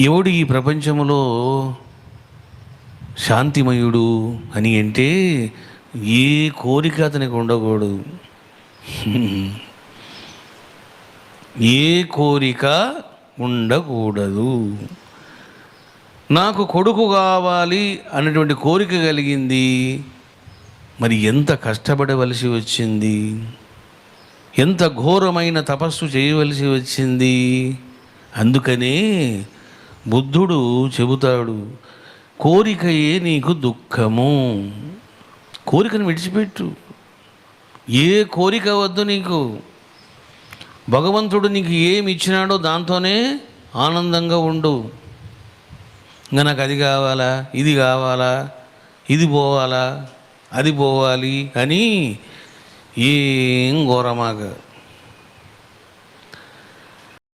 ఎవడు ఈ ప్రపంచంలో శాంతిమయుడు అని అంటే ఏ కోరిక అతనికి ఉండకూడదు. ఏ కోరిక ఉండకూడదు. నాకు కొడుకు కావాలి అనేటువంటి కోరిక కలిగింది, మరి ఎంత కష్టపడవలసి వచ్చింది, ఎంత ఘోరమైన తపస్సు చేయవలసి వచ్చింది. అందుకనే బుద్ధుడు చెబుతాడు, కోరికయే నీకు దుఃఖము. కోరికను విడిచిపెట్టు. ఏ కోరిక వద్దు నీకు. భగవంతుడు నీకు ఏమి ఇచ్చినాడో దాంతోనే ఆనందంగా ఉండు. ఇంకా నాకు అది కావాలా, ఇది కావాలా, ఇది పోవాలా, అది పోవాలి అని ఏం ఘోరమాగా.